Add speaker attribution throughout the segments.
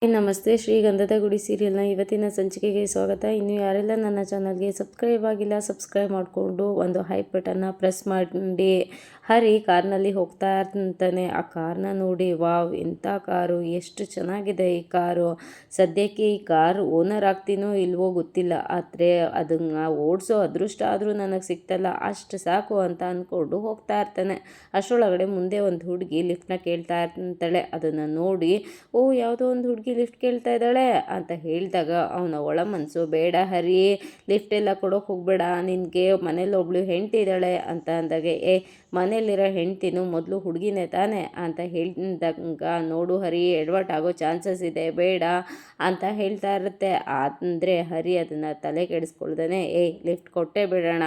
Speaker 1: ನಮಸ್ತೆ. ಶ್ರೀ ಗಂಧದ ಗುಡಿ ಸೀರಿಯಲ್ನ ಇವತ್ತಿನ ಸಂಚಿಕೆಗೆ ಸ್ವಾಗತ. ಇನ್ನು ಯಾರೆಲ್ಲ ನನ್ನ ಚಾನಲ್ಗೆ ಸಬ್ಸ್ಕ್ರೈಬ್ ಆಗಿಲ್ಲ, ಸಬ್ಸ್ಕ್ರೈಬ್ ಮಾಡಿಕೊಂಡು ಒಂದು ಹೈಪ್ ಬಟನ್ನ ಪ್ರೆಸ್ ಮಾಡಿ. ಹರಿ ಕಾರ್ನಲ್ಲಿ ಹೋಗ್ತಾ ಇರ್ತಾನೆ. ಆ ಕಾರ್ನ ನೋಡಿ, ವಾವ್ ಎಂಥ ಕಾರು, ಎಷ್ಟು ಚೆನ್ನಾಗಿದೆ ಈ ಕಾರು. ಸದ್ಯಕ್ಕೆ ಈ ಕಾರ್ ಓನರ್ ಆಗ್ತೀನೋ ಇಲ್ವೋ ಗೊತ್ತಿಲ್ಲ, ಆದರೆ ಅದನ್ನು ಓಡಿಸೋ ಅದೃಷ್ಟ ಆದರೂ ನನಗೆ ಸಿಗ್ತಲ್ಲ, ಅಷ್ಟು ಸಾಕು ಅಂತ ಅಂದ್ಕೊಂಡು ಹೋಗ್ತಾ ಇರ್ತಾನೆ. ಅಷ್ಟರೊಳಗಡೆ ಮುಂದೆ ಒಂದು ಹುಡುಗಿ ಲಿಫ್ಟ್ನ ಕೇಳ್ತಾ ಇರ್ತಾಳೆ. ಅದನ್ನು ನೋಡಿ, ಓ ಯಾವುದೋ ಒಂದು ಹುಡುಗಿ ಲಿಫ್ಟ್ ಕೇಳ್ತಾ ಇದ್ದಾಳೆ ಅಂತ ಹೇಳಿದಾಗ ಅವನ ಒಳ ಮನಸ್ಸು, ಬೇಡ ಹರಿ, ಲಿಫ್ಟ್ ಎಲ್ಲ ಕೊಡೋಕೆ ಹೋಗ್ಬೇಡ, ನಿನಗೆ ಮನೇಲಿ ಒಬ್ಳು ಹೆಂಡತಿ ಇದ್ದಾಳೆ ಅಂತ ಅಂದಾಗೆ, ಮನೇಲಿರೋ ಹೆಂಡ್ತಿನೂ ಮೊದಲು ಹುಡುಗಿನೇ ತಾನೆ ಅಂತ ಹೇಳಿದಾಗ, ನೋಡು ಹರಿ, ಎಡವಟ್ ಆಗೋ ಚಾನ್ಸಸ್ ಇದೆ, ಬೇಡ ಅಂತ ಹೇಳ್ತಾ ಇರುತ್ತೆ. ಅಂದರೆ ಹರಿ ಅದನ್ನು ತಲೆ ಕೆಡಿಸ್ಕೊಳ್ದಾನೆ, ಲಿಫ್ಟ್ ಕೊಟ್ಟೇ ಬಿಡೋಣ,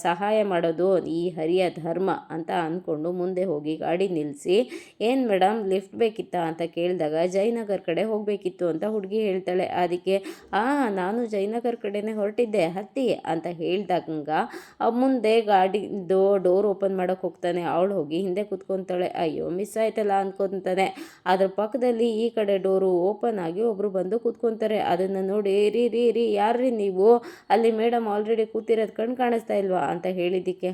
Speaker 1: ಸಹಾಯ ಮಾಡೋದು ಈ ಹರಿಯ ಧರ್ಮ ಅಂತ ಅಂದ್ಕೊಂಡು ಮುಂದೆ ಹೋಗಿ ಗಾಡಿ ನಿಲ್ಲಿಸಿ, ಏನು ಮೇಡಮ್ ಲಿಫ್ಟ್ ಬೇಕಿತ್ತಾ ಅಂತ ಕೇಳಿದಾಗ, ಜಯನಗರ್ ಕಡೆ ಹೋಗಬೇಕಿತ್ತು ಅಂತ ಹುಡುಗಿ ಹೇಳ್ತಾಳೆ. ಅದಕ್ಕೆ ನಾನು ಜಯನಗರ್ ಕಡೆನೇ ಹೊರಟಿದ್ದೆ, ಹತ್ತಿ ಅಂತ ಹೇಳಿದಾಗ ಮುಂದೆ ಗಾಡಿದು ಡೋರ್ ಓಪನ್ ಮಾಡೋಕೆ ಹೋಗ್ತಾನೆ. ಅವಳು ಹೋಗಿ ಹಿಂದೆ ಕೂತ್ಕೊತಾಳೆ. ಅಯ್ಯೋ ಮಿಸ್ ಆಯ್ತಲ್ಲ ಅಂದ್ಕೊತಾನೆ. ಅದ್ರ ಪಕ್ಕದಲ್ಲಿ ಈ ಕಡೆ ಡೋರು ಓಪನ್ ಆಗಿ ಒಬ್ಬರು ಬಂದು ಕೂತ್ಕೊತಾರೆ. ಅದನ್ನು ನೋಡಿ, ರೀ ಯಾರ್ರೀ ನೀವು, ಅಲ್ಲಿ ಮೇಡಮ್ ಆಲ್ರೆಡಿ ಕೂತಿರೋದು ಕಣ್ಣು ಕಾಣಿಸ್ತಾ ಇಲ್ವಾ ಅಂತ ಹೇಳಿದ್ದಕ್ಕೆ,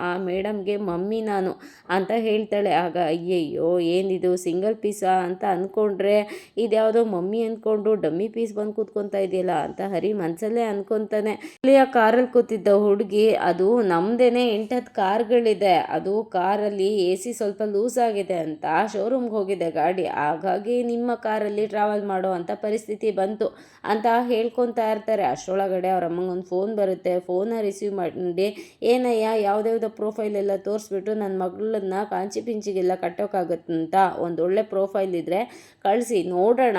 Speaker 1: ಆ ಮೇಡಮ್ಗೆ ಮಮ್ಮಿ ನಾನು ಅಂತ ಹೇಳ್ತಾಳೆ. ಆಗ ಅಯ್ಯಯ್ಯೋ ಏನಿದು ಸಿಂಗಲ್ ಪೀಸಾ ಅಂತ ಅಂದ್ಕೊಂಡ್ರೆ, ಇದ್ಯಾವುದೋ ಮಮ್ಮಿ ಅಂದ್ಕೊಂಡು ಡಮ್ಮಿ ಪೀಸ್ ಬಂದು ಕೂತ್ಕೊತಾ ಇದೆಯಲ್ಲ ಅಂತ ಹರಿ ಮನಸ್ಸಲ್ಲೇ ಅಂದ್ಕೊತಾನೆ. ಇಲ್ಲಿ ಆ ಕಾರಲ್ಲಿ ಕೂತಿದ್ದ ಹುಡುಗಿ, ಅದು ನಮ್ದೇನೆ 8-10 ಕಾರ್ಗಳಿದೆ, ಅದು ಕಾರಲ್ಲಿ AC ಸ್ವಲ್ಪ ಲೂಸ್ ಆಗಿದೆ ಅಂತ ಶೋರೂಮ್ಗೆ ಹೋಗಿದೆ ಗಾಡಿ, ಹಾಗಾಗಿ ನಿಮ್ಮ ಕಾರಲ್ಲಿ ಟ್ರಾವೆಲ್ ಮಾಡೋ ಅಂಥ ಪರಿಸ್ಥಿತಿ ಬಂತು ಅಂತ ಹೇಳ್ಕೊತಾ ಇರ್ತಾರೆ. ಅಷ್ಟರೊಳಗಡೆ ಅವ್ರ ಅಮ್ಮಂಗೊಂದು ಫೋನ್ ಬರುತ್ತೆ. ಫೋನ ರಿಸೀವ್ ಮಾಡಿ, ಏನಯ್ಯ ಯಾವುದ್ಯಾವುದೋ ಪ್ರೊಫೈಲ್ ಎಲ್ಲ ತೋರಿಸ್ಬಿಟ್ಟು ನನ್ನ ಮಗಳನ್ನ ಕಾಂಚಿ ಪಿಂಚಿಗೆಲ್ಲ ಕಟ್ಟೋಕ್ಕಾಗತ್ತಂತ ಒಂದೊಳ್ಳೆ ಪ್ರೊಫೈಲ್ ಇದ್ದರೆ ಕಳಿಸಿ ನೋಡೋಣ,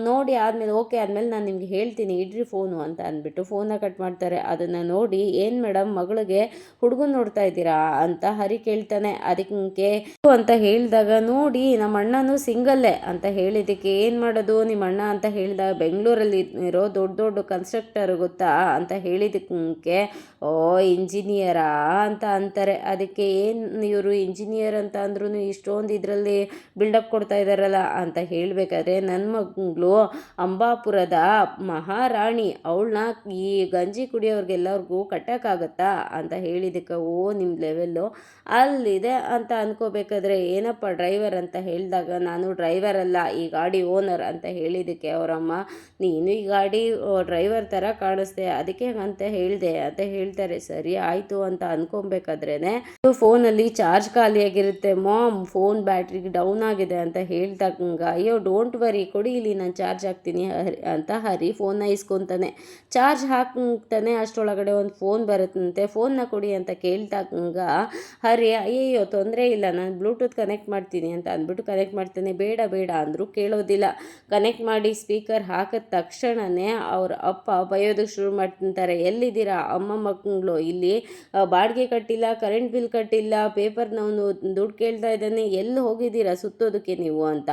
Speaker 1: ನೋಡಿ ಆದಮೇಲೆ ಓಕೆ ಆದಮೇಲೆ ನಾನು ನಿಮ್ಗೆ ಹೇಳ್ತೀನಿ, ಇಡ್ರಿ ಫೋನು ಅಂತ ಅಂದ್ಬಿಟ್ಟು ಫೋನ ಕಟ್ ಮಾಡ್ತಾರೆ. ಅದನ್ನು ನೋಡಿ, ಏನು ಮೇಡಮ್ ಮಗಳಿಗೆ ಹುಡುಗನ ನೋಡ್ತಾ ಇದ್ದೀರಾ ಅಂತ ಹರಿ ಕೇಳ್ತಾನೆ. ಅದಕ್ಕೆ ಅಂತ ಹೇಳಿದಾಗ, ನೋಡಿ ನಮ್ಮ ಅಣ್ಣನೂ ಸಿಂಗಲ್ಲೇ ಅಂತ ಹೇಳಿದ್ದಕ್ಕೆ, ಏನು ಮಾಡೋದು ನಿಮ್ಮ ಅಣ್ಣ ಅಂತ ಹೇಳಿದಾಗ, ಬೆಂಗಳೂರಲ್ಲಿ ಇರೋ ದೊಡ್ಡ ಕನ್ಸ್ಟ್ರಕ್ಟರ್ ಗೊತ್ತಾ ಅಂತ ಹೇಳಿದ್ದಕ್ಕೆ, ಓ ಇಂಜಿನಿಯರಾ ಅಂತ ಅಂತಾರೆ. ಅದಕ್ಕೆ ಏನು ಇವರು ಇಂಜಿನಿಯರ್ ಅಂತ ಅಂದ್ರೂ ಇಷ್ಟೊಂದು ಇದರಲ್ಲಿ ಬಿಲ್ಡಪ್ ಕೊಡ್ತಾ ಇದ್ದಾರಲ್ಲ ಅಂತ ಹೇಳಬೇಕಾದ್ರೆ, ನನ್ನ ಮಗಳು ಅಂಬಾಪುರದ ಮಹಾರಾಣಿ, ಅವಳನ್ನ ಈ ಗಂಜಿ ಕುಡಿಯೋರ್ಗೆಲ್ಲರಿಗೂ ಕಟ್ಟೋಕ್ಕಾಗತ್ತಾ ಅಂತ ಹೇಳಿದ್ದಕ್ಕೆ, ಓ ನಿಮ್ಮ ಲೆವೆಲ್ಲು ಅಲ್ಲಿದೆ ಅಂತ ಅಂದ್ಕೋಬೇಕಾದ್ರೆ, ಏನಪ್ಪ ಡ್ರೈವರ್ ಅಂತ ಹೇಳಿದಾಗ, ನಾನು ಡ್ರೈವರ್ ಅಲ್ಲ ಈ ಗಾಡಿ ಓನರ್ ಅಂತ ಹೇಳಿದ್ದಕ್ಕೆ ಅವರಮ್ಮ, ನೀನು ಈ ಗಾಡಿ ಡ್ರೈವರ್ ಥರ ಕಾಣಿಸ್ದೆ ಅದಕ್ಕೆ ಅಂತ ಹೇಳಿದೆ ಅಂತ ಹೇಳ್ತಾರೆ. ಸರಿ ಆಯಿತು ಅಂತ ಅಂದ್ಕೊಬೇಕಾದ್ರೇ ಫೋನಲ್ಲಿ ಚಾರ್ಜ್ ಖಾಲಿಯಾಗಿರುತ್ತೆ. ಮಾಮ್ ಫೋನ್ ಬ್ಯಾಟ್ರಿ ಡೌನ್ ಆಗಿದೆ ಅಂತ ಹೇಳಿದಾಗ, ಅಯ್ಯೋ ಡೋಂಟ್ ವರಿ, ಕೊಡಿ ಇಲ್ಲಿ ನಾನು ಚಾರ್ಜ್ ಹಾಕ್ತೀನಿ ಅಂತ ಹರಿ ಫೋನ್ನ ಇಸ್ಕೊತಾನೆ. ಚಾರ್ಜ್ ಹಾಕ್ತಾನೆ. ಅಷ್ಟರೊಳಗಡೆ ಒಂದು ಫೋನ್ ಬರುತ್ತಂತೆ. ಫೋನ್ನ ಕೊಡಿ ಅಂತ ಕೇಳಿದಾಗ ಹರಿ, ಅಯ್ಯಯ್ಯೋ ತೊಂದರೆ ಇಲ್ಲ, ನಾನು ಬ್ಲೂಟೂತ್ ಕನೆಕ್ಟ್ ಮಾಡ್ತೀನಿ ಅಂತ ಅಂದ್ಬಿಟ್ಟು ಕನೆಕ್ಟ್ ಮಾಡ್ತಾನೆ. ಬೇಡ ಅಂದರೂ ಕೇಳೋದಿಲ್ಲ. ಕನೆಕ್ಟ್ ಮಾಡಿ ಸ್ಪೀಕರ್ ಹಾಕಿದ ತಕ್ಷಣವೇ ಅವ್ರ ಅಪ್ಪ ಬಯೋದಕ್ಕೆ ಶುರು ಮಾಡ್ತಿರ್ತಾರೆ. ಎಲ್ಲಿದ್ದೀರಾ ಅಮ್ಮ ಮಕ್ಕಳು, ಇಲ್ಲಿ ಬಾಡಿಗೆ ಕಟ್ಟಿಲ್ಲ, ಕರೆಂಟ್ ಬಿಲ್ ಕಟ್ಟಿಲ್ಲ, ಪೇಪರ್ನವನು ದುಡ್ಡು ಕೇಳ್ತಾ ಇದ್ದಾನೆ, ಎಲ್ಲಿ ಹೋಗಿದ್ದೀರಾ ಸುತ್ತೋದಕ್ಕೆ ನೀವು ಅಂತ.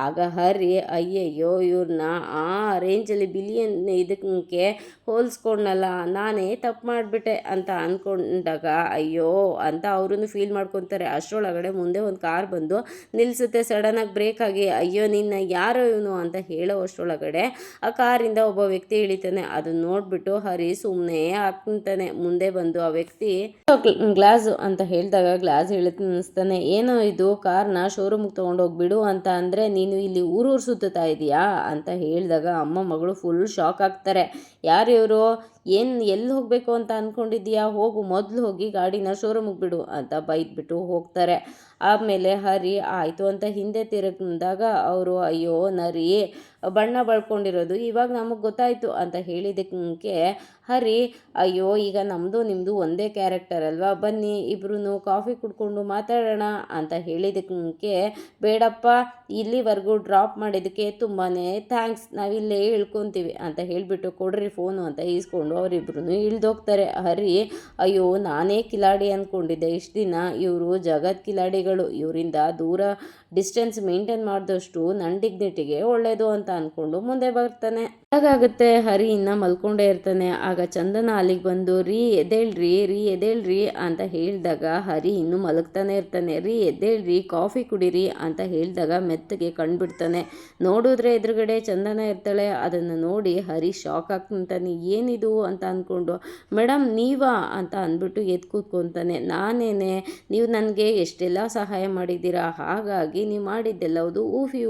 Speaker 1: ಆಗ ಹರಿ, ಅಯ್ಯಯ್ಯೋ ಇವ್ರನ್ನ ಆ ರೇಂಜಲ್ಲಿ ಬಿಲಿಯನ್ ಇದಕ್ಕೆ ಹೋಲಿಸ್ಕೊಂಡಲ್ಲ, ನಾನೇ ತಪ್ಪು ಮಾಡಿಬಿಟ್ಟೆ ಅಂತ ಅಂದ್ಕೊಂಡಾಗ ಅಯ್ಯೋ ಅಂತ ಅವರು ಫೀಲ್ ಮಾಡ್ಕೊತಾರೆ. ಅಷ್ಟರೊಳಗಡೆ ಮುಂದೆ ಒಂದು ಕಾರ್ ಬಂದು ನಿಲ್ಲಿಸುತ್ತೆ. ಸಡನ್ನಾಗಿ ಬ್ರೇಕ್ ಆಗಿ, ಅಯ್ಯೋ ನಿನ್ನ ಯಾರೋ ಇವನು ಅಂತ ಹೇಳೋ ಅಷ್ಟರೊಳಗಡೆ ಆ ಕಾರಿಂದ ಒಬ್ಬ ವ್ಯಕ್ತಿ ಇಳಿತಾನೆ. ಅದನ್ನ ನೋಡಿಬಿಟ್ಟು ಹರಿ ಸುಮ್ಮನೆ ಹಾಕ್ತಾನೆ. ಮುಂದೆ ಬಂದು ಆ ವ್ಯಕ್ತಿ ಗ್ಲಾಸ್ ಅಂತ ಹೇಳಿದಾಗ ಗ್ಲಾಸ್ ಇಳಿಸ್ತಾನೆ. ಏನೋ ಇದು, ಕಾರ್ನ ಶೋರೂಮ್ಗೆ ತೊಗೊಂಡೋಗ್ಬಿಡು ಅಂತ ಅಂದರೆ ನೀನು ಇಲ್ಲಿ ಊರು ಸುತ್ತಾ ಇದೆಯಾ ಅಂತ ಹೇಳಿದಾಗ ಅಮ್ಮ ಮಗಳು ಫುಲ್ ಶಾಕ್ ಆಗ್ತಾರೆ. ಯಾರು ಇವರು, ಎಲ್ಲಿ ಹೋಗಬೇಕು ಅಂತ ಅಂದ್ಕೊಂಡಿದ್ದೀಯಾ, ಹೋಗು ಮೊದಲು ಹೋಗಿ ಗಾಡಿನ ಶೋರೂಮಿಗೆ ಬಿಡು ಅಂತ ಬೈದ್ಬಿಟ್ಟು ಹೋಗ್ತಾರೆ. ಆಮೇಲೆ ಹರಿ ಆಯಿತು ಅಂತ ಹಿಂದೆ ತಿರುಗಿದಾಗ ಅವರು, ಅಯ್ಯೋ ನರಿ ಬಣ್ಣ ಬಳ್ಕೊಂಡಿರೋದು ಇವಾಗ ನಮಗೆ ಗೊತ್ತಾಯಿತು ಅಂತ ಹೇಳಿದ್ದಕ್ಕೆ ಹರಿ, ಅಯ್ಯೋ ಈಗ ನಮ್ಮದು ನಿಮ್ಮದು ಒಂದೇ ಕ್ಯಾರೆಕ್ಟರ್ ಅಲ್ವಾ, ಬನ್ನಿ ಇಬ್ಬರೂ ಕಾಫಿ ಕುಡ್ಕೊಂಡು ಮಾತಾಡೋಣ ಅಂತ ಹೇಳಿದ್ದಕ್ಕೆ, ಬೇಡಪ್ಪ ಇಲ್ಲಿವರೆಗೂ ಡ್ರಾಪ್ ಮಾಡಿದ್ದಕ್ಕೆ ತುಂಬಾ ಥ್ಯಾಂಕ್ಸ್, ನಾವಿಲ್ಲೇ ಹೇಳ್ಕೊತೀವಿ ಅಂತ ಹೇಳಿಬಿಟ್ಟು ಕೊಡ್ರಿ ಫೋನು ಅಂತ ಈಸ್ಕೊಂಡು ಅವರಿಬ್ರು ಇಳ್ದೋಗ್ತಾರೆ. ಹರಿ ಅಯ್ಯೋ ನಾನೇ ಕಿಲಾಡಿ ಅಂದ್ಕೊಂಡಿದ್ದೆ, ಇಷ್ಟು ದಿನ ಇವರು ಜಗತ್ ಕಿಲಾಡಿಗಳು, ಇವರಿಂದ ದೂರ ಡಿಸ್ಟೆನ್ಸ್ ಮೇಂಟೈನ್ ಮಾಡಿದಷ್ಟು ನನ್ನ ಡಿಗ್ನಿಟಿಗೆ ಒಳ್ಳೇದು ಅಂತ ಅಂದ್ಕೊಂಡು ಮುಂದೆ ಬರ್ತಾನೆ. ಹಾಗಾಗುತ್ತೆ ಹರಿ ಇನ್ನು ಮಲ್ಕೊಂಡೇ ಇರ್ತಾನೆ. ಆಗ ಚಂದನ ಅಲ್ಲಿಗೆ ಬಂದು ರೀ ಎದ್ದೇಳ್ರಿ ಅಂತ ಹೇಳಿದಾಗ ಹರಿ ಇನ್ನೂ ಮಲಗ್ತಾನೆ ಇರ್ತಾನೆ. ರೀ ಎದ್ದೇಳ್ರಿ, ಕಾಫಿ ಕುಡೀರಿ ಅಂತ ಹೇಳಿದಾಗ ಮೆತ್ತಗೆ ಕಂಡುಬಿಡ್ತಾನೆ. ನೋಡಿದ್ರೆ ಎದುರುಗಡೆ ಚಂದನ ಇರ್ತಾಳೆ. ಅದನ್ನು ನೋಡಿ ಹರಿ ಶಾಕ್ ಆಗ್ತಾನೆ. ಏನಿದು ಅಂತ ಅಂದ್ಕೊಂಡು ಮೇಡಮ್ ನೀವಾ ಅಂತ ಅಂದ್ಬಿಟ್ಟು ಎದ್ದು ಕೂತ್ಕೊತಾನೆ. ನಾನೇನೆ, ನೀವು ನನಗೆ ಎಷ್ಟೆಲ್ಲ ಸಹಾಯ ಮಾಡಿದ್ದೀರಾ, ಹಾಗಾಗಿ ನೀವು ಮಾಡಿದ್ದೆಲ್ಲವುದು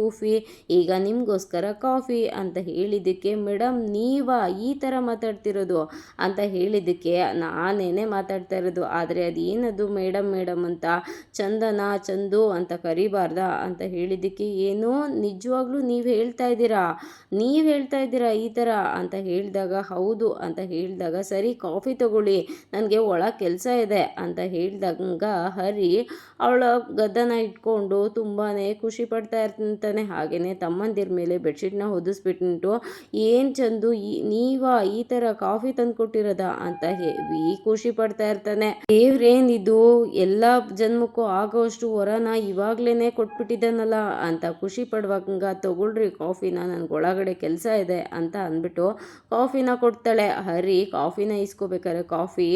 Speaker 1: ಊಫಿ ಈಗ ನಿಮಗೋಸ್ಕರ ಕಾಫಿ ಅಂತ ಹೇಳಿದ್ದಕ್ಕೆ ಮೇಡಮ್ ನೀವಾ ಈ ಥರ ಮಾತಾಡ್ತಿರೋದು ಅಂತ ಹೇಳಿದ್ದಕ್ಕೆ ನಾನೇನೆ ಮಾತಾಡ್ತಾ ಇರೋದು, ಆದರೆ ಅದೇನದು ಮೇಡಮ್ ಅಂತ ಚಂದು ಅಂತ ಕರಿಬಾರ್ದ ಅಂತ ಹೇಳಿದ್ದಕ್ಕೆ ಏನೋ ನಿಜವಾಗ್ಲೂ ನೀವು ಹೇಳ್ತಾ ಇದ್ದೀರಾ ಈ ಥರ ಅಂತ ಹೇಳಿದಾಗ ಹೌದು ಅಂತ ಹೇಳಿದಾಗ ಸರಿ ಕಾಫಿ ತಗೊಳ್ಳಿ, ನನಗೆ ಒಳ ಕೆಲಸ ಇದೆ ಅಂತ ಹೇಳಿದಾಗ ಹರಿ ಅವಳ ಗದ್ದನ ಇಟ್ಕೊಂಡು ತುಂಬಾ ಖುಷಿ ಪಡ್ತಾ ಇರ್ತಾನೆ. ಹಾಗೆಯೇ ತಮ್ಮಂದಿರ ಮೇಲೆ ಬೆಡ್ಶೀಟ್ನ ಹೊದಿಸ್ಬಿಟ್ಟು ಏನು ಚಂದು ನೀವಾ ಈ ಥರ ಕಾಫಿ ತಂದುಕೊಟ್ಟಿರೋದ ಅಂತ ಹೇಳಿ ಖುಷಿ ಪಡ್ತಾ ಇರ್ತಾನೆ. ದೇವ್ರೇನಿದು ಎಲ್ಲ ಜನ್ಮಕ್ಕೂ ಆಗೋಷ್ಟು ವರನ ಇವಾಗ್ಲೇ ಕೊಟ್ಬಿಟ್ಟಿದ್ದಾನಲ್ಲ ಅಂತ ಖುಷಿ ಪಡುವಾಗ ತಗೊಳ್ರಿ ಕಾಫಿನ, ನನಗೆ ಒಳಗಡೆ ಕೆಲಸ ಇದೆ ಅಂತ ಅಂದ್ಬಿಟ್ಟು ಕಾಫಿನ ಕೊಡ್ತಾಳೆ. ಹರಿ ಕಾಫಿನ ಇಸ್ಕೋಬೇಕಾದ್ರೆ ಕಾಫಿ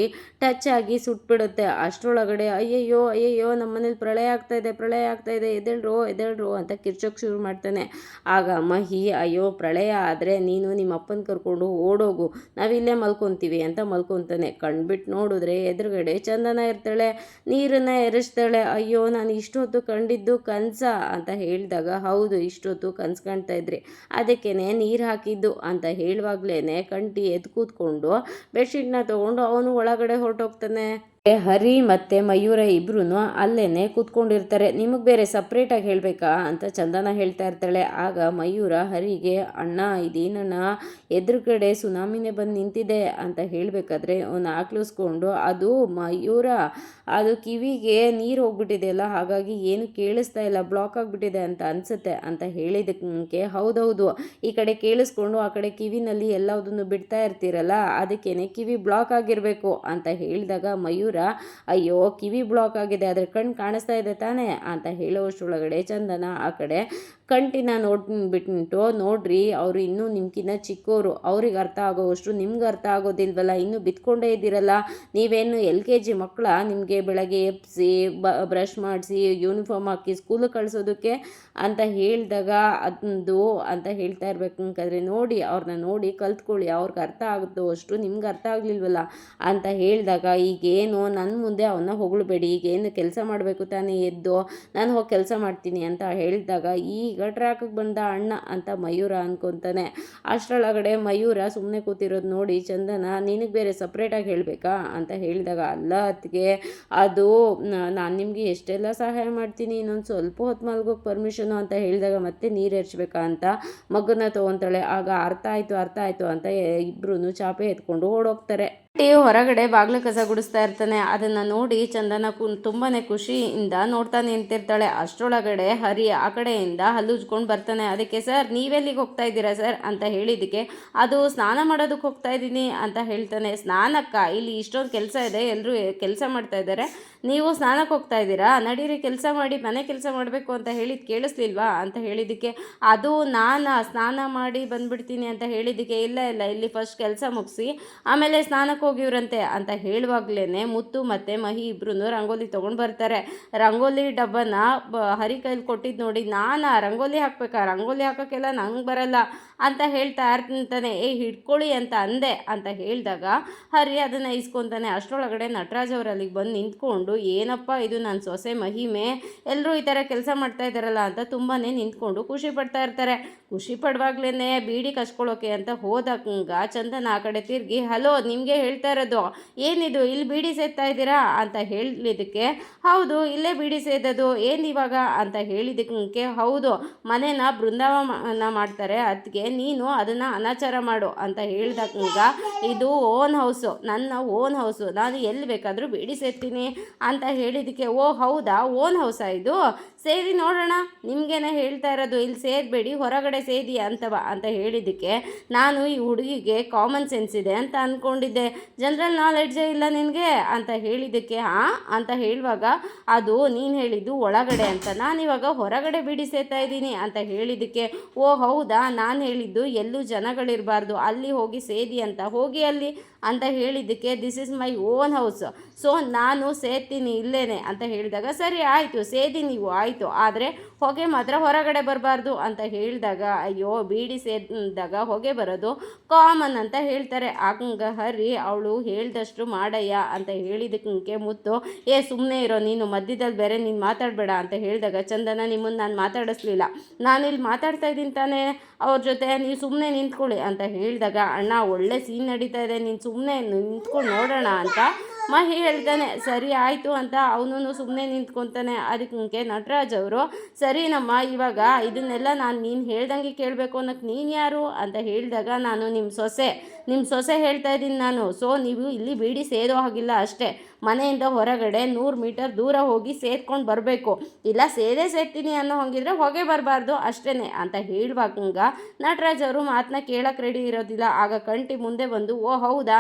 Speaker 1: ಟಚ್ ಆಗಿ ಸುಟ್ಬಿಡುತ್ತೆ. ಅಷ್ಟರೊಳಗಡೆ ಅಯ್ಯಯ್ಯೋ ನಮ್ಮನೇಲಿ ಪ್ರಳಯ ಆಗ್ತಾ ಇದೆ ಎದ್ದೇಳ್ರು ಅಂತ ಕಿರ್ಚೋಕ್ಕೆ ಶುರು ಮಾಡ್ತಾನೆ. ಆಗ ಮಹಿ ಅಯ್ಯೋ ಪ್ರಳಯ ಆದರೆ ನೀನು ನಿಮ್ಮ ಅಪ್ಪನ ಕರ್ಕೊಂಡು ಓಡೋಗು, ನಾವಿಲ್ಲೇ ಮಲ್ಕೊತೀವಿ ಅಂತ ಮಲ್ಕೊತಾನೆ. ಕಣ್ಬಿಟ್ಟು ನೋಡಿದ್ರೆ ಎದುರುಗಡೆ ಚಂದನ ಇರ್ತಾಳೆ, ನೀರನ್ನು ಎರಚ್ತಾಳೆ. ಅಯ್ಯೋ ನಾನು ಇಷ್ಟೊತ್ತು ಕಂಡಿದ್ದು ಕನಸ ಅಂತ ಹೇಳಿದಾಗ ಹೌದು ಇಷ್ಟೊತ್ತು ಕನಸು ಕಾಣ್ತಾ ಇದ್ರಿ, ಅದಕ್ಕೇನೆ ನೀರು ಹಾಕಿದ್ದು ಅಂತ ಹೇಳುವಾಗ್ಲೇ ಕಂಟಿ ಎದ್ದು ಕೂತ್ಕೊಂಡು ಬೆಡ್ಶೀಟ್ನ ತೊಗೊಂಡು ಅವನು ಒಳಗಡೆ ಹೊರಟೋಗ್ತಾನೆ. ಹರಿ ಮತ್ತು ಮಯೂರ ಇಬ್ರು ಅಲ್ಲೇ ಕೂತ್ಕೊಂಡಿರ್ತಾರೆ. ನಿಮಗೆ ಬೇರೆ ಸಪ್ರೇಟಾಗಿ ಹೇಳಬೇಕಾ ಅಂತ ಚಂದನ ಹೇಳ್ತಾ ಇರ್ತಾಳೆ. ಆಗ ಮಯೂರ ಹರಿಗೆ ಅಣ್ಣ ಇದೇನಣ್ಣ ಎದುರುಗಡೆ ಸುನಾಮಿನೇ ಬಂದು ನಿಂತಿದೆ ಅಂತ ಹೇಳಬೇಕಾದ್ರೆ ಅವನು ಆಕ್ಲಿಸ್ಕೊಂಡು ಅದು ಮಯೂರ ಅದು ಕಿವಿಗೆ ನೀರು ಹೋಗ್ಬಿಟ್ಟಿದೆಯಲ್ಲ, ಹಾಗಾಗಿ ಏನು ಕೇಳಿಸ್ತಾ ಇಲ್ಲ, ಬ್ಲಾಕ್ ಆಗಿಬಿಟ್ಟಿದೆ ಅಂತ ಅನಿಸುತ್ತೆ ಅಂತ ಹೇಳಿದಕ್ಕೆ ಹೌದೌದು ಈ ಕಡೆ ಕೇಳಿಸ್ಕೊಂಡು ಆ ಕಡೆ ಕಿವಿನಲ್ಲಿ ಎಲ್ಲದನ್ನು ಬಿಡ್ತಾ ಇರ್ತೀರಲ್ಲ ಅದಕ್ಕೇನೆ ಕಿವಿ ಬ್ಲಾಕ್ ಆಗಿರಬೇಕು ಅಂತ ಹೇಳಿದಾಗ ಮಯೂರ ಅಯ್ಯೋ ಕಿವಿ ಬ್ಲಾಕ್ ಆಗಿದೆ ಆದರೆ ಕಣ್ಣು ಕಾಣಿಸ್ತಾ ಇದೆ ತಾನೇ ಅಂತ ಹೇಳೋಷ್ಟರೊಳಗಡೆ ಚಂದನ ಆ ಕಡೆ ಕಂಟಿನ ನೋಡ್ಬಿಟ್ಟು ನೋಡ್ರಿ ಅವರು ಇನ್ನೂ ನಿಮ್ಗಿನ್ನ ಚಿಕ್ಕವರು, ಅವ್ರಿಗೆ ಅರ್ಥ ಆಗೋವಷ್ಟು ನಿಮ್ಗೆ ಅರ್ಥ ಆಗೋದಿಲ್ವಲ್ಲ, ಇನ್ನೂ ಬಿತ್ಕೊಂಡೇ ಇದ್ದೀರಲ್ಲ, ನೀವೇನು LKG ಮಕ್ಕಳ, ನಿಮಗೆ ಬೆಳಗ್ಗೆ ಎಬ್ಬಿಸಿ ಬ್ರಷ್ ಮಾಡಿಸಿ ಯೂನಿಫಾರ್ಮ್ ಹಾಕಿ ಸ್ಕೂಲಿಗೆ ಕಳಿಸೋದಕ್ಕೆ ಅಂತ ಹೇಳಿದಾಗ ಅದು ಅಂತ ಹೇಳ್ತಾ ಇರ್ಬೇಕಾದ್ರೆ ನೋಡಿ ಅವ್ರನ್ನ ನೋಡಿ ಕಲ್ತ್ಕೊಳ್ಳಿ, ಅವ್ರಿಗೆ ಅರ್ಥ ಆಗುತ್ತೋ ಅಷ್ಟು ನಿಮ್ಗೆ ಅರ್ಥ ಆಗಲಿಲ್ವಲ್ಲ ಅಂತ ಹೇಳಿದಾಗ ಈಗೇನು ನನ್ನ ಮುಂದೆ ಅವನ್ನ ಹೊಗಳ್ಬೇಡಿ, ಈಗೇನು ಕೆಲಸ ಮಾಡಬೇಕು ತಾನೇ ಎದ್ದು ನಾನು ಹೋಗಿ ಕೆಲಸ ಮಾಡ್ತೀನಿ ಅಂತ ಹೇಳಿದಾಗ ಈಗ ಟ್ರ್ಯಾಕಿಗೆ ಬಂದ ಅಣ್ಣ ಅಂತ ಮಯೂರ ಅನ್ಕೊತಾನೆ. ಅಷ್ಟರೊಳಗಡೆ ಮಯೂರ ಸುಮ್ಮನೆ ಕೂತಿರೋದು ನೋಡಿ ಚಂದನ ನಿನಗೆ ಬೇರೆ ಸಪ್ರೇಟಾಗಿ ಹೇಳಬೇಕಾ ಅಂತ ಹೇಳಿದಾಗ ಅಲ್ಲ ಅದಕ್ಕೆ ಅದು ನಾನು ನಿಮಗೆ ಎಷ್ಟೆಲ್ಲ ಸಹಾಯ ಮಾಡ್ತೀನಿ, ಇನ್ನೊಂದು ಸ್ವಲ್ಪ ಹೊತ್ತು ಮಲ್ಗೋಕೆ ಪರ್ಮಿಷನು ಅಂತ ಹೇಳಿದಾಗ ಮತ್ತೆ ನೀರು ಎರಚಬೇಕಾ ಅಂತ ಮಗನ ತೊಗೊತಾಳೆ. ಆಗ ಅರ್ಥ ಆಯಿತು ಅಂತ ಇಬ್ಬರೂ ಚಾಪೆ ಎತ್ಕೊಂಡು ಓಡೋಗ್ತಾರೆ. ಹೊರಗಡೆ ಬಾಗಿಲು ಕಸ ಗುಡಿಸ್ತಾ ಇರ್ತಾನೆ. ಅದನ್ನು ನೋಡಿ ಚಂದನ ತುಂಬಾ ಖುಷಿಯಿಂದ ನೋಡ್ತಾ ನಿಂತಿರ್ತಾಳೆ. ಅಷ್ಟರೊಳಗಡೆ ಹರಿ ಆ ಕಡೆಯಿಂದ ಹಲ್ಲುಜ್ಕೊಂಡು ಬರ್ತಾನೆ. ಅದಕ್ಕೆ ಸರ್ ನೀವೆಲ್ಲಿಗೆ ಹೋಗ್ತಾ ಇದ್ದೀರಾ ಸರ್ ಅಂತ ಹೇಳಿದ್ದಕ್ಕೆ ಅದು ಸ್ನಾನ ಮಾಡೋದಕ್ಕೆ ಹೋಗ್ತಾ ಇದ್ದೀನಿ ಅಂತ ಹೇಳ್ತಾನೆ. ಸ್ನಾನಕ್ಕ ಇಲ್ಲಿ ಇಷ್ಟೊಂದು ಕೆಲಸ ಇದೆ, ಎಲ್ಲರೂ ಕೆಲಸ ಮಾಡ್ತಾ ಇದ್ದಾರೆ, ನೀವು ಸ್ನಾನಕ್ಕೆ ಹೋಗ್ತಾ ಇದ್ದೀರಾ, ನಡೀರಿ ಕೆಲಸ ಮಾಡಿ, ಮನೆ ಕೆಲಸ ಮಾಡಬೇಕು ಅಂತ ಹೇಳಿದ್ದು ಕೇಳಿಸ್ಲಿಲ್ವಾ ಅಂತ ಹೇಳಿದ್ದಕ್ಕೆ ಅದು ನಾನು ಸ್ನಾನ ಮಾಡಿ ಬಂದ್ಬಿಡ್ತೀನಿ ಅಂತ ಹೇಳಿದ್ದಕ್ಕೆ ಇಲ್ಲ ಇಲ್ಲಿ ಫಸ್ಟ್ ಕೆಲಸ ಮುಗಿಸಿ ಆಮೇಲೆ ಸ್ನಾನಕ್ಕೆ ಹೋಗಿವ್ರಂತೆ ಅಂತ ಹೇಳುವಾಗ್ಲೇ ಮುತ್ತು ಮತ್ತು ಮಹಿ ಇಬ್ರು ರಂಗೋಲಿ ತೊಗೊಂಡು ಬರ್ತಾರೆ. ರಂಗೋಲಿ ಡಬ್ಬನ ಹರಿ ಕೈಲಿ ಕೊಟ್ಟಿದ್ದು ನೋಡಿ ನಾನು ರಂಗೋಲಿ ಹಾಕ್ಬೇಕಾ, ರಂಗೋಲಿ ಹಾಕೋಕ್ಕೆಲ್ಲ ನಂಗೆ ಬರಲ್ಲ ಅಂತ ಹೇಳ್ತಾ ಇರ್ತಾನೆ. ಹಿಡ್ಕೊಳ್ಳಿ ಅಂತ ಅಂದೆ ಅಂತ ಹೇಳಿದಾಗ ಹರಿ ಅದನ್ನು ಇಸ್ಕೊತಾನೆ. ಅಷ್ಟರೊಳಗಡೆ ನಟರಾಜ್ ಅವರು ಅಲ್ಲಿಗೆ ಬಂದು ನಿಂತ್ಕೊಂಡು ಏನಪ್ಪ ಇದು ನನ್ನ ಸೊಸೆ ಮಹಿಮೆ, ಎಲ್ಲರೂ ಈ ಥರ ಕೆಲಸ ಮಾಡ್ತಾ ಇದ್ದಾರಲ್ಲ ಅಂತ ತುಂಬಾ ನಿಂತ್ಕೊಂಡು ಖುಷಿ ಪಡ್ತಾ ಇರ್ತಾರೆ. ಖುಷಿ ಪಡುವಾಗ್ಲೇ ಬೀಡಿ ಕಚ್ಕೊಳ್ಳೋಕೆ ಅಂತ ಹೋದಾಗ ಚಂದನ ಆ ಕಡೆ ತಿರುಗಿ ಹಲೋ ನಿಮಗೆ ಹೇಳ್ತಾ ಇರೋದು ಏನಿದು ಇಲ್ಲಿ ಬೀಡಿ ಸೇದ್ತಾ ಇದ್ದೀರಾ ಅಂತ ಹೇಳಿದ್ದಕ್ಕೆ ಹೌದು ಇಲ್ಲೇ ಬೀಡಿ ಸೇದೋದು ಏನಿವಾಗ ಅಂತ ಹೇಳಿದ್ದಕ್ಕೆ ಹೌದು ಮನೇನ ಬೃಂದಾವನ ಮಾಡ್ತಾರೆ ಅದಕ್ಕೆ ನೀನು ಅದನ್ನು ಅನಾಚಾರ ಮಾಡು ಅಂತ ಹೇಳಿದಾಗ ಇದು ಓನ್ ಹೌಸು, ನನ್ನ ಓನ್ ಹೌಸು, ನಾನು ಎಲ್ಲಿ ಬೇಕಾದರೂ ಬೀಡಿ ಸೇರ್ತೀನಿ ಅಂತ ಹೇಳಿದ್ದಕ್ಕೆ, ಓ ಹೌದಾ, ಓನ್ ಹೌಸಾ ಇದು, ಸೇರಿ ನೋಡೋಣ, ನಿಮಗೇನೆ ಹೇಳ್ತಾ ಇರೋದು, ಇಲ್ಲಿ ಸೇರಬೇಡಿ, ಹೊರಗಡೆ ಸೇದಿ ಅಂತ ಹೇಳಿದ್ದಕ್ಕೆ, ನಾನು ಈ ಹುಡುಗಿಗೆ ಕಾಮನ್ ಸೆನ್ಸ್ ಇದೆ ಅಂತ ಅಂದ್ಕೊಂಡಿದ್ದೆ, ಜನರಲ್ ನಾಲೆಡ್ಜೇ ಇಲ್ಲ ನಿನಗೆ ಅಂತ ಹೇಳಿದ್ದಕ್ಕೆ, ಅಂತ ಹೇಳುವಾಗ, ಅದು ನೀನು ಹೇಳಿದ್ದು ಒಳಗಡೆ ಅಂತ, ನಾನಿವಾಗ ಹೊರಗಡೆ ಬಿಡಿ ಸೇರ್ತಾ ಇದ್ದೀನಿ ಅಂತ ಹೇಳಿದ್ದಕ್ಕೆ, ಓ ಹೌದಾ, ನಾನು ಹೇಳಿದ್ದು ಎಲ್ಲೂ ಜನಗಳಿರಬಾರ್ದು, ಅಲ್ಲಿ ಹೋಗಿ ಸೇದಿ ಅಂತ, ಹೋಗಿ ಅಲ್ಲಿ ಅಂತ ಹೇಳಿದ್ದಕ್ಕೆ, this is my own house, so ನಾನು ಸೇರ್ತೀನಿ ಇಲ್ಲೇನೆ ಅಂತ ಹೇಳಿದಾಗ, ಸರಿ ಆಯಿತು ಸೇದಿ ನೀವು, ಆಯಿತು, ಆದರೆ ಹೊಗೆ ಮಾತ್ರ ಹೊರಗಡೆ ಬರಬಾರ್ದು ಅಂತ ಹೇಳಿದಾಗ, ಅಯ್ಯೋ ಬೀಡಿ ಸೇದಿದಾಗ ಹೊಗೆ ಬರೋದು ಕಾಮನ್ ಅಂತ ಹೇಳ್ತಾರೆ. ಹಂಗ ಹರಿ ಅವಳು ಹೇಳ್ದಷ್ಟು ಮಾಡಯ್ಯ ಅಂತ ಹೇಳಿದಕ್ಕೆ ಮುತ್ತು, ಸುಮ್ಮನೆ ಇರೋ ನೀನು, ಮಧ್ಯದಲ್ಲಿ ಬೇರೆ ನೀನು ಮಾತಾಡಬೇಡ ಅಂತ ಹೇಳಿದಾಗ, ಚಂದನ ನಿಮ್ಮನ್ನು ನಾನು ಮಾತಾಡಿಸ್ಲಿಲ್ಲ, ನಾನಿಲ್ಲಿ ಮಾತಾಡ್ತಾ ಇದ್ದೀನಿ ತಾನೇ ಅವ್ರ ಜೊತೆ, ನೀವು ಸುಮ್ಮನೆ ನಿಂತ್ಕೊಳ್ಳಿ ಅಂತ ಹೇಳಿದಾಗ, ಅಣ್ಣ ಒಳ್ಳೆ ಸೀನ್ ನಡೀತಾ ಇದೆ, ನೀನು ಸುಮ್ಮನೆ ನಿಂತ್ಕೊಂಡು ನೋಡೋಣ ಅಂತ ಮಹಿ ಹೇಳ್ತಾನೆ. ಸರಿ ಆಯಿತು ಅಂತ ಅವನು ಸುಮ್ಮನೆ ನಿಂತ್ಕೊತಾನೆ. ಅದಕ್ಕೆ ನಟರಾಜ್ ಅವರು, ಸರಿನಮ್ಮ, ಇವಾಗ ಇದನ್ನೆಲ್ಲ ನೀನು ಹೇಳ್ದಂಗೆ ಕೇಳಬೇಕು ಅನ್ನೋಕ್ಕೆ ನೀನು ಯಾರು ಅಂತ ಹೇಳಿದಾಗ, ನಾನು ನಿಮ್ಮ ಸೊಸೆ ಹೇಳ್ತಾ ಇದ್ದೀನಿ ನಾನು, ಸೊ ನೀವು ಇಲ್ಲಿ ಬೀಡಿ ಸೇದೋ ಹಾಗಿಲ್ಲ ಅಷ್ಟೇ, ಮನೆಯಿಂದ ಹೊರಗಡೆ 100 ಮೀಟರ್ ದೂರ ಹೋಗಿ ಸೇದ್ಕೊಂಡು ಬರಬೇಕು, ಇಲ್ಲ ಸೇರ್ತೀನಿ ಅನ್ನೋ ಹಂಗಿದ್ರೆ ಹೊಗೆ ಬರಬಾರ್ದು ಅಷ್ಟೇ ಅಂತ ಹೇಳುವಾಗ, ನಟರಾಜ್ ಅವರು ಮಾತನ್ನ ಕೇಳಕ್ಕೆ ರೆಡಿ ಇರೋದಿಲ್ಲ. ಆಗ ಕಂಟಿ ಮುಂದೆ ಬಂದು, ಓ ಹೌದಾ,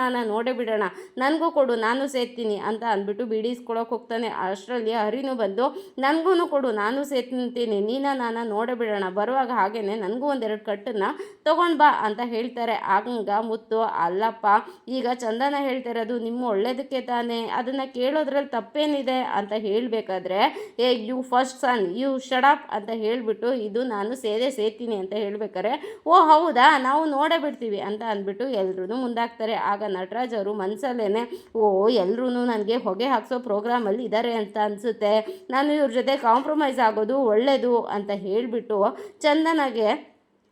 Speaker 1: ನಾನು ನೋಡೇ ಬಿಡೋಣ, ನನಗೂ ಕೊಡು, ನಾನು ಸೇರ್ತೀನಿ ಅಂತ ಅಂದ್ಬಿಟ್ಟು ಬೀಡಿಸ್ಕೊಳಕ್ಕೆ ಹೋಗ್ತಾನೆ. ಅಷ್ಟರಲ್ಲಿ ಹರಿನೂ ಬಂದು, ನನಗೂ ಕೊಡು, ನಾನು ಸೇರ್ತೀನಿ, ನಾನು ನೋಡೇ ಬಿಡೋಣ, ಬರುವಾಗ ಹಾಗೇನೆ ನನಗೂ ಒಂದೆರಡು ಕಟ್ಟನ್ನು ತೊಗೊಂಡು ಬಾ ಅಂತ ಹೇಳ್ತಾರೆ. ಆಗ ಮುತ್ತು, ಅಲ್ಲಪ್ಪ, ಈಗ ಚಂದನ ಹೇಳ್ತಿರೋದು ನಿಮ್ಮ ಒಳ್ಳೇದಕ್ಕೆ ತಾನೇ, ಅದನ್ನು ಕೇಳೋದ್ರಲ್ಲಿ ತಪ್ಪೇನಿದೆ ಅಂತ ಹೇಳಬೇಕಾದ್ರೆ, you first son you shut up ಅಂತ ಹೇಳಿಬಿಟ್ಟು, ಇದು ನಾನು ಸೇರ್ತೀನಿ ಅಂತ ಹೇಳ್ಬೇಕಾರೆ, ಓ ಹೌದಾ, ನಾವು ನೋಡೇ ಬಿಡ್ತೀವಿ ಅಂತ ಅಂದ್ಬಿಟ್ಟು ಎಲ್ಲರೂ ಮುಂದಾಗ್ತಾರೆ. ಆಗ ನಟರಾಜ್ ಅವರು ಮನಸಲ್ಲೇನೆ, ಓ ಎಲ್ಲರೂ ನನಗೆ ಹೊಗೆ ಹಾಕ್ಸೋ ಪ್ರೋಗ್ರಾಮಲ್ಲಿ ಇದ್ದಾರೆ ಅಂತ ಅನಿಸುತ್ತೆ, ನಾನು ಇವ್ರ ಜೊತೆ ಕಾಂಪ್ರಮೈಸ್ ಆಗೋದು ಒಳ್ಳೆಯದು ಅಂತ ಹೇಳಿಬಿಟ್ಟು ಚಂದನಗೆ,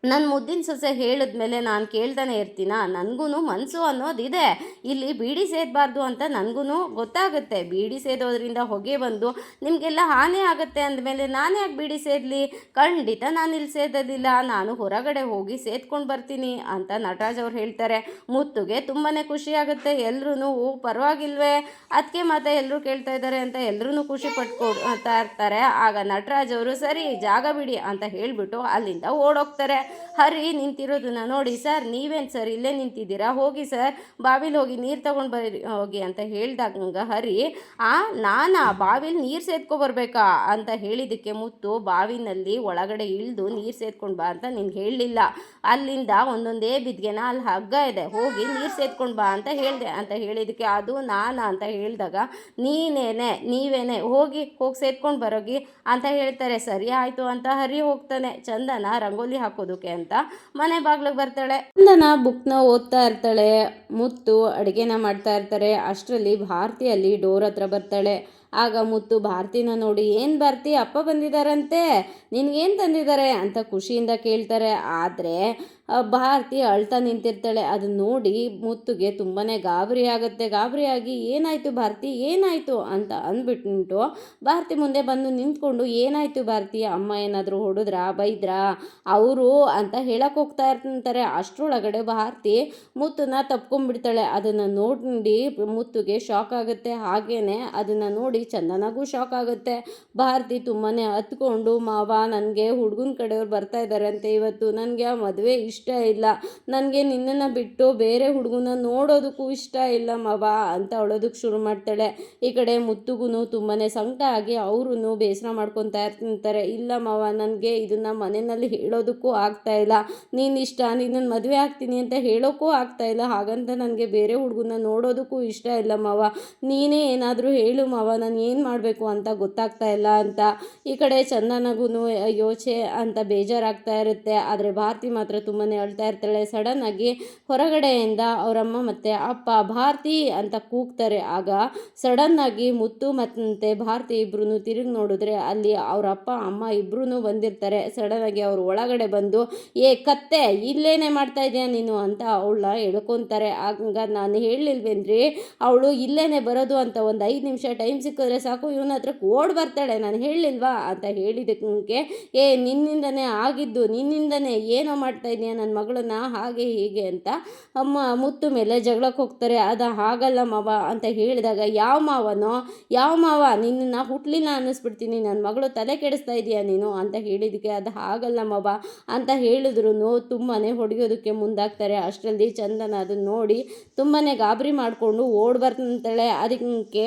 Speaker 1: ನನ್ನ ಮುದ್ದಿನ ಸೊಸೆ ಹೇಳಿದ್ಮೇಲೆ ನಾನು ಕೇಳ್ತಾನೆ ಇರ್ತೀನ, ನನಗೂ ಮನಸ್ಸು ಅನ್ನೋದಿದೆ, ಇಲ್ಲಿ ಬೀಡಿ ಸೇದಬಾರ್ದು ಅಂತ ನನಗೂ ಗೊತ್ತಾಗುತ್ತೆ, ಬೀಡಿ ಸೇದೋದ್ರಿಂದ ಹೊಗೆ ಬಂದು ನಿಮಗೆಲ್ಲ ಹಾನಿ ಆಗುತ್ತೆ ಅಂದಮೇಲೆ ನಾನು ಯಾಕೆ ಬೀಡಿ ಸೇದಲಿ, ಖಂಡಿತ ನಾನು ಇಲ್ಲಿ ಸೇದೋದಿಲ್ಲ, ನಾನು ಹೊರಗಡೆ ಹೋಗಿ ಸೇದ್ಕೊಂಡು ಬರ್ತೀನಿ ಅಂತ ನಟರಾಜ್ ಅವ್ರು ಹೇಳ್ತಾರೆ. ಮುತ್ತುಗೆ ತುಂಬಾ ಖುಷಿಯಾಗುತ್ತೆ, ಎಲ್ಲರೂ ಪರವಾಗಿಲ್ವೇ ಅದಕ್ಕೆ ಮಾತ್ರ ಎಲ್ಲರೂ ಕೇಳ್ತಾ ಇದ್ದಾರೆ ಅಂತ ಎಲ್ಲರೂ ಖುಷಿ ಪಟ್ಕೊಡ್ತಾ ಇರ್ತಾರೆ. ಆಗ ನಟರಾಜ್ ಅವರು, ಸರಿ ಜಾಗ ಬಿಡಿ ಅಂತ ಹೇಳಿಬಿಟ್ಟು ಅಲ್ಲಿಂದ ಓಡೋಗ್ತಾರೆ. ಹರಿ ನಿಂತಿರೋದನ್ನ ನೋಡಿ, ಸರ್ ನೀವೇನು ಸರ್ ಇಲ್ಲೇ ನಿಂತಿದ್ದೀರಾ, ಹೋಗಿ ಸರ್ ಬಾವಿಲಿ ಹೋಗಿ ನೀರು ತೊಗೊಂಡು ಬರ್ರಿ ಹೋಗಿ ಅಂತ ಹೇಳ್ದಾಗ, ಹರಿ ನಾನಾ ಬಾವಿಲಿ ನೀರು ಸೇದ್ಕೊಬರ್ಬೇಕಾ ಅಂತ ಹೇಳಿದ್ದಕ್ಕೆ ಮುತ್ತು, ಬಾವಿನಲ್ಲಿ ಒಳಗಡೆ ಇಳಿದು ನೀರು ಸೇದ್ಕೊಂಡು ಬಾ ಅಂತ ನಿನ್ಗೆ ಹೇಳಲಿಲ್ಲ, ಅಲ್ಲಿಂದ ಒಂದೊಂದೇ ಬಿದ್ಗೆನ ಅಲ್ಲಿ ಹಗ್ಗ ಇದೆ, ಹೋಗಿ ನೀರು ಸೇದ್ಕೊಂಡು ಬಾ ಅಂತ ಹೇಳಿದೆ ಅಂತ ಹೇಳಿದ್ದಕ್ಕೆ, ಅದು ನಾನಾ ಅಂತ ಹೇಳಿದಾಗ, ನೀವೇನೆ ಹೋಗಿ ಸೇದ್ಕೊಂಡು ಬರೋಗಿ ಅಂತ ಹೇಳ್ತಾರೆ. ಸರಿ ಆಯಿತು ಅಂತ ಹರಿ ಹೋಗ್ತಾನೆ. ಚಂದನ ರಂಗೋಲಿ ಹಾಕೋದಕ್ಕೆ ಅಂತ ಮನೆ ಬಾಗ್ಲಿಗೆ ಬರ್ತಾಳೆ. ಚಂದನ ಬುಕ್ನ ಓದ್ತಾ ಇರ್ತಾಳೆ, ಮುತ್ತು ಅಡುಗೆನ ಮಾಡ್ತಾ ಇರ್ತಾರೆ. ಅಷ್ಟರಲ್ಲಿ ಭಾರತಿ ಅಲ್ಲಿ ಡೋರ್ ಹತ್ರ ಬರ್ತಾಳೆ. ಆಗ ಮುತ್ತು ಭಾರತಿನ ನೋಡಿ, ಏನು ಭಾರತಿ, ಅಪ್ಪ ಬಂದಿದ್ದಾರಂತೆ, ನಿನಗೇನು ತಂದಿದ್ದಾರೆ ಅಂತ ಖುಷಿಯಿಂದ ಕೇಳ್ತಾರೆ. ಆದರೆ ಭಾರತಿ ಅಳ್ತಾ ನಿಂತಿರ್ತಾಳೆ. ಅದನ್ನ ನೋಡಿ ಮುತ್ತುಗೆ ತುಂಬಾ ಗಾಬರಿಯಾಗಿ, ಏನಾಯಿತು ಭಾರತಿ, ಏನಾಯಿತು ಅಂತ ಅಂದ್ಬಿಟ್ಟು ಭಾರತಿ ಮುಂದೆ ಬಂದು ನಿಂತ್ಕೊಂಡು, ಏನಾಯಿತು ಭಾರತಿ, ಅಮ್ಮ ಏನಾದರೂ ಹೊಡೆದ್ರಾ, ಬೈದ್ರಾ ಅವರು ಅಂತ ಹೇಳಕ್ಕೆ ಹೋಗ್ತಾ ಇರ್ತಾರೆ. ಅಷ್ಟರೊಳಗಡೆ ಭಾರತಿ ಮುತ್ತನ್ನ ತಪ್ಕೊಂಡ್ಬಿಡ್ತಾಳೆ. ಅದನ್ನು ನೋಡಿ ಮುತ್ತುಗೆ ಶಾಕ್ ಆಗುತ್ತೆ. ಹಾಗೇನೆ ಅದನ್ನು ನೋಡಿ ಚಂದನಗೂ ಶಾಕ್ ಆಗುತ್ತೆ. ಭಾರತಿ ತುಂಬಾ ಹತ್ಕೊಂಡು, ಮಾವ ನನಗೆ ಹುಡುಗನ ಕಡೆಯವ್ರು ಬರ್ತಾ ಇದ್ದಾರೆ ಅಂತೆ ಇವತ್ತು, ನನಗೆ ಆ ಮದುವೆ ಇಷ್ಟ ಇಲ್ಲ, ನನಗೆ ನಿನ್ನನ್ನು ಬಿಟ್ಟು ಬೇರೆ ಹುಡುಗನ ನೋಡೋದಕ್ಕೂ ಇಷ್ಟ ಇಲ್ಲ ಮಾವ ಅಂತ ಅಳೋದಕ್ಕೆ ಶುರು ಮಾಡ್ತಾಳೆ. ಈ ಕಡೆ ಮುತ್ತುಗೂ ತುಂಬಾ ಸಂಕಟ ಆಗಿ ಅವರು ಬೇಸರ ಮಾಡ್ಕೊತಾ ಇರ್ತಾರೆ. ಇಲ್ಲ ಮಾವ, ನನಗೆ ಇದನ್ನು ಮನೆಯಲ್ಲಿ ಹೇಳೋದಕ್ಕೂ ಆಗ್ತಾ ಇಲ್ಲ, ನೀನಿಷ್ಟ, ನಿನ್ನನ್ನು ಮದುವೆ ಆಗ್ತೀನಿ ಅಂತ ಹೇಳೋಕ್ಕೂ ಆಗ್ತಾ ಇಲ್ಲ, ಹಾಗಂತ ನನಗೆ ಬೇರೆ ಹುಡುಗನ ನೋಡೋದಕ್ಕೂ ಇಷ್ಟ ಇಲ್ಲ ಮಾವ, ನೀನೇ ಏನಾದರೂ ಹೇಳು ಮಾವ, ನಾನು ಏನು ಮಾಡಬೇಕು ಅಂತ ಗೊತ್ತಾಗ್ತಾ ಇಲ್ಲ ಅಂತ. ಈ ಕಡೆ ಚಂದನಗೂ ಯೋಚೆ ಅಂತ ಬೇಜಾರಾಗ್ತಾ ಇರುತ್ತೆ. ಆದರೆ ಭಾರತಿ ಮಾತ್ರ ತುಂಬಾ ಅಳ್ತಾ ಇರ್ತಾಳೆ. ಸಡನ್ನಾಗಿ ಹೊರಗಡೆಯಿಂದ ಅವರಮ್ಮ ಮತ್ತು ಅಪ್ಪ ಭಾರತಿ ಅಂತ ಕೂಗ್ತಾರೆ. ಆಗ ಸಡನ್ನಾಗಿ ಮುತ್ತು ಮತ್ತು ಭಾರತಿ ಇಬ್ಬರೂ ತಿರುಗಿ ನೋಡಿದ್ರೆ ಅಲ್ಲಿ ಅವರ ಅಪ್ಪ ಅಮ್ಮ ಇಬ್ಬರೂ ಬಂದಿರ್ತಾರೆ. ಸಡನ್ನಾಗಿ ಅವರು ಒಳಗಡೆ ಬಂದು, ಕತ್ತೆ ಇಲ್ಲೇನೇ ಮಾಡ್ತಾ ಇದೆಯಾ ನೀನು ಅಂತ ಅವಳನ್ನ ಎಳ್ಕೊತಾರೆ. ಆಗ ನಾನು ಹೇಳಲಿಲ್ವೇನ್ರಿ ಅವಳು ಇಲ್ಲೇನೆ ಬರೋದು ಅಂತ, ಒಂದು 5 ನಿಮಿಷ ಟೈಮ್ ಸಿಕ್ಕ ಸಿಕ್ಕಿದ್ರೆ ಸಾಕು ಇವನ ಹತ್ರಕ್ಕೆ ಓಡ್ ಬರ್ತಾಳೆ, ನಾನು ಹೇಳಿಲ್ವಾ ಅಂತ ಹೇಳಿದ್ದಕ್ಕೆ ನಿನ್ನಿಂದನೇ ಆಗಿದ್ದು, ನಿನ್ನಿಂದನೇ ಏನೋ ಮಾಡ್ತಾ ಇದೀಯ ನನ್ನ ಮಗಳನ್ನ, ಹಾಗೆ ಹೀಗೆ ಅಂತ ಅಮ್ಮ ಮುತ್ತು ಮೇಲೆ ಜಗಳಕ್ಕೆ ಹೋಗ್ತಾರೆ. ಅದು ಹಾಗಲ್ಲ ಮಾವ ಅಂತ ಹೇಳಿದಾಗ, ಯಾವ ಮಾವ ನಿನ್ನನ್ನು ಹುಟ್ಟಲಿಲ್ಲ ಅನ್ನಿಸ್ಬಿಡ್ತೀನಿ, ನನ್ನ ಮಗಳು ತಲೆ ಕೆಡಿಸ್ತಾ ಇದೀಯ ನೀನು ಅಂತ ಹೇಳಿದಕ್ಕೆ, ಅದು ಹಾಗಲ್ಲ ಮಾವ ಅಂತ ಹೇಳಿದ್ರು ತುಂಬಾ ಹೊಡೆಯೋದಕ್ಕೆ ಮುಂದಾಗ್ತಾರೆ. ಅಷ್ಟರಲ್ಲಿ ಚಂದನ ಅದನ್ನು ನೋಡಿ ತುಂಬಾ ಗಾಬರಿ ಮಾಡಿಕೊಂಡು ಓಡ್ ಬರ್ತಾಳೆ. ಅದಕ್ಕೆ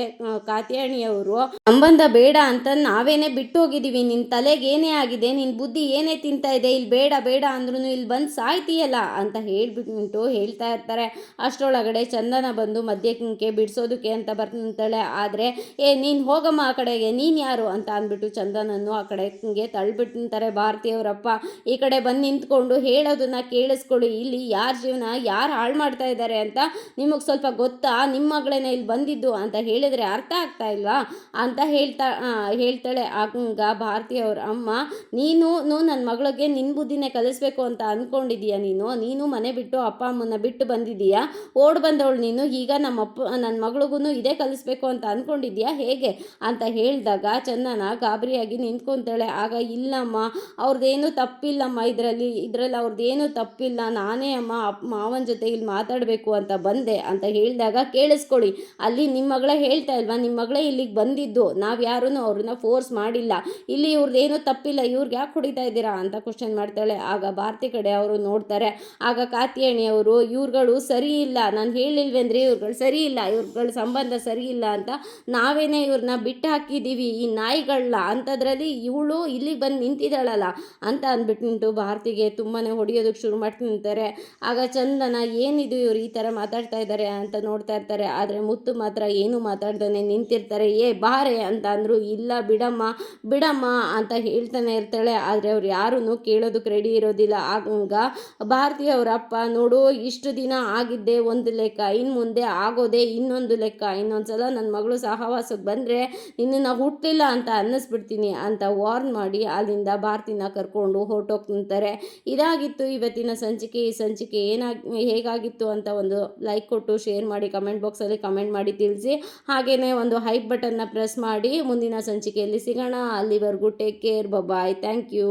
Speaker 1: ಕಾತ್ಯಾಣಿಯವರು, ಸಂಬಂಧ ಬೇಡ ಅಂತ ನಾವೇನೇ ಬಿಟ್ಟು ಹೋಗಿದ್ದೀವಿ, ನಿನ್ನ ತಲೆಗೆ ಏನೇ ಆಗಿದೆ, ನಿನ್ನ ಬುದ್ಧಿ ಏನೇ ತಿಂತಾ ಇದೆ, ಇಲ್ಲಿ ಬೇಡ ಅಂದ್ರೂ ಇಲ್ಲಿ ಬಂದು ಸಾಯ್ತೀಯಲ್ಲ ಅಂತ ಹೇಳ್ಬಿಟ್ಟು ಹೇಳ್ತಾ ಇರ್ತಾರೆ. ಅಷ್ಟರೊಳಗಡೆ ಚಂದನ ಬಂದು ಮಧ್ಯಕ್ಕೆ ಬಿಡಿಸೋದಕ್ಕೆ ಅಂತ ಬರ್ತಾಳೆ. ಆದರೆ ನೀನು ಹೋಗಮ್ಮ ಆ ಕಡೆಗೆ, ನೀನು ಯಾರು ಅಂತ ಅಂದ್ಬಿಟ್ಟು ಚಂದನನ್ನು ಆ ಕಡೆಗೆ ತಳ್ಳಿಬಿಟ್ಟಿರ್ತಾರೆ ಭಾರತಿಯವರಪ್ಪ. ಈ ಕಡೆ ಬಂದು ನಿಂತ್ಕೊಂಡು ಹೇಳೋದನ್ನ ಕೇಳಿಸ್ಕೊಳ್ಳಿ, ಇಲ್ಲಿ ಯಾರ ಜೀವನ ಯಾರು ಹಾಳು ಮಾಡ್ತಾ ಇದ್ದಾರೆ ಅಂತ ನಿಮಗೆ ಸ್ವಲ್ಪ ಗೊತ್ತಾ, ನಿಮ್ಮ ಮಗಳೇನೆ ಇಲ್ಲಿ ಬಂದಿದ್ದು ಅಂತ ಹೇಳಿದರೆ ಅರ್ಥ ಆಗ್ತಾ ಇಲ್ವಾ ಅಂತ ಹೇಳ್ತಾಳೆ. ಆಗ ಭಾರತಿಯವ್ರ ಅಮ್ಮ, ನೀನು ನನ್ನ ಮಗಳಿಗೆ ನಿನ್ನ ಬುದ್ಧಿನೇ ಕಲಿಸ್ಬೇಕು ಅಂತ ಅಂದ್ಕೊಂಡಿದ್ದೀಯ, ನೀನು ಮನೆ ಬಿಟ್ಟು ಅಪ್ಪ ಅಮ್ಮನ ಬಿಟ್ಟು ಬಂದಿದ್ದೀಯಾ, ಓಡ್ ಬಂದವಳು ನೀನು, ಈಗ ನನ್ನ ಮಗಳಿಗೂ ಇದೇ ಕಲಿಸ್ಬೇಕು ಅಂತ ಅಂದ್ಕೊಂಡಿದ್ದೀಯಾ ಹೇಗೆ ಅಂತ ಹೇಳಿದಾಗ ಚಂದನ ಗಾಬರಿಯಾಗಿ ನಿಂತ್ಕೊತಾಳೆ. ಆಗ ಇಲ್ಲಮ್ಮ, ಅವ್ರದ್ದೇನು ತಪ್ಪಿಲ್ಲಮ್ಮ, ಇದರಲ್ಲಿ ಅವ್ರದ್ದೇನು ತಪ್ಪಿಲ್ಲ, ನಾನೇ ಅಮ್ಮ ಮಾವನ ಜೊತೆ ಇಲ್ಲಿ ಮಾತಾಡಬೇಕು ಅಂತ ಬಂದೆ ಅಂತ ಹೇಳಿದಾಗ, ಕೇಳಿಸ್ಕೊಳ್ಳಿ, ಅಲ್ಲಿ ನಿಮ್ಮ ಮಗಳೇ ಹೇಳ್ತಾ ಇಲ್ವಾ, ನಿಮ್ಮ ಮಗಳೇ ಇಲ್ಲಿಗೆ ಬಂದಿದ್ದು, ನಾವು ಯಾರೂ ಅವ್ರನ್ನ ಫೋರ್ಸ್ ಮಾಡಿಲ್ಲ, ಇಲ್ಲಿ ಇವ್ರದ್ದೇನು ತಪ್ಪಿಲ್ಲ, ಇವ್ರಿಗೆ ಯಾಕೆ ಹೊಡಿತಾ ಇದ್ದೀರಾ ಅಂತ ಕ್ವಶನ್ ಮಾಡ್ತಾಳೆ. ಆಗ ಭಾರತಿ ಕಡೆ ಅವರು ನೋಡ್ತಾರೆ. ಆಗ ಕಾತ್ಯಾಣಿಯವರು, ಇವ್ರುಗಳು ಸರಿ ಇಲ್ಲ, ನಾನು ಹೇಳಿಲ್ವೇಂದ್ರಿ ಇವ್ರುಗಳು ಸರಿ ಇಲ್ಲ, ಇವ್ರುಗಳ ಸಂಬಂಧ ಸರಿ ಇಲ್ಲ ಅಂತ ನಾವೇನೇ ಇವ್ರನ್ನ ಬಿಟ್ಟು ಹಾಕಿದ್ದೀವಿ, ಈ ನಾಯಿಗಳನ್ನ, ಅಂಥದ್ರಲ್ಲಿ ಇವಳು ಇಲ್ಲಿಗೆ ಬಂದು ನಿಂತಿದ್ದಾಳಲ್ಲ ಅಂತ ಅಂದ್ಬಿಟ್ಟು ಭಾರತಿಗೆ ತುಂಬಾ ಹೊಡೆಯೋದಕ್ಕೆ ಶುರು ಮಾಡ್ತಿರ್ತಾರೆ. ಆಗ ಚಂದನ, ಏನಿದು ಇವ್ರು ಈ ಥರ ಮಾತಾಡ್ತಾ ಇದ್ದಾರೆ ಅಂತ ನೋಡ್ತಾ ಇರ್ತಾರೆ. ಆದರೆ ಮುತ್ತು ಮಾತ್ರ ಏನು ಮಾತಾಡ್ತಾನೆ ನಿಂತಿರ್ತಾರೆ. ಬಾರೆ ಅಂತ ಅಂದರು. ಇಲ್ಲ ಬಿಡಮ್ಮ ಅಂತ ಹೇಳ್ತಾನೆ ಇರ್ತಾಳೆ. ಆದರೆ ಅವ್ರು ಯಾರೂ ಕೇಳೋದಕ್ಕೆ ರೆಡಿ ಇರೋದಿಲ್ಲ. ಆಗ ಭಾರತಿಯವರ ಅಪ್ಪ, ನೋಡು, ಇಷ್ಟು ದಿನ ಆಗಿದ್ದೆ ಒಂದು ಲೆಕ್ಕ, ಇನ್ನು ಮುಂದೆ ಆಗೋದೇ ಇನ್ನೊಂದು ಲೆಕ್ಕ, ಇನ್ನೊಂದ್ಸಲ ನನ್ನ ಮಗಳು ಸಹವಾಸಕ್ಕೆ ಬಂದರೆ ನಿನ್ನನ್ನು ಹುಟ್ಟಲಿಲ್ಲ ಅಂತ ಅನ್ನಿಸ್ಬಿಡ್ತೀನಿ ಅಂತ ವಾರ್ನ್ ಮಾಡಿ ಅಲ್ಲಿಂದ ಭಾರತಿನ ಕರ್ಕೊಂಡು ಹೊರಟೋಗ್ತಾರೆ. ಇದಾಗಿತ್ತು ಇವತ್ತಿನ ಸಂಚಿಕೆ. ಈ ಸಂಚಿಕೆ ಹೇಗಾಗಿತ್ತು ಅಂತ ಒಂದು ಲೈಕ್ ಕೊಟ್ಟು ಶೇರ್ ಮಾಡಿ, ಕಮೆಂಟ್ ಬಾಕ್ಸಲ್ಲಿ ಕಮೆಂಟ್ ಮಾಡಿ ತಿಳಿಸಿ. ಹಾಗೆಯೇ ಒಂದು ಹೈಪ್ ಬಟನ್ನ ಪ್ರೆಸ್ ಮಾಡಿ. ಮುಂದಿನ ಸಂಚಿಕೆಯಲ್ಲಿ ಸಿಗೋಣ. ಅಲ್ಲಿವರೆಗೂ take care, bye, thank you.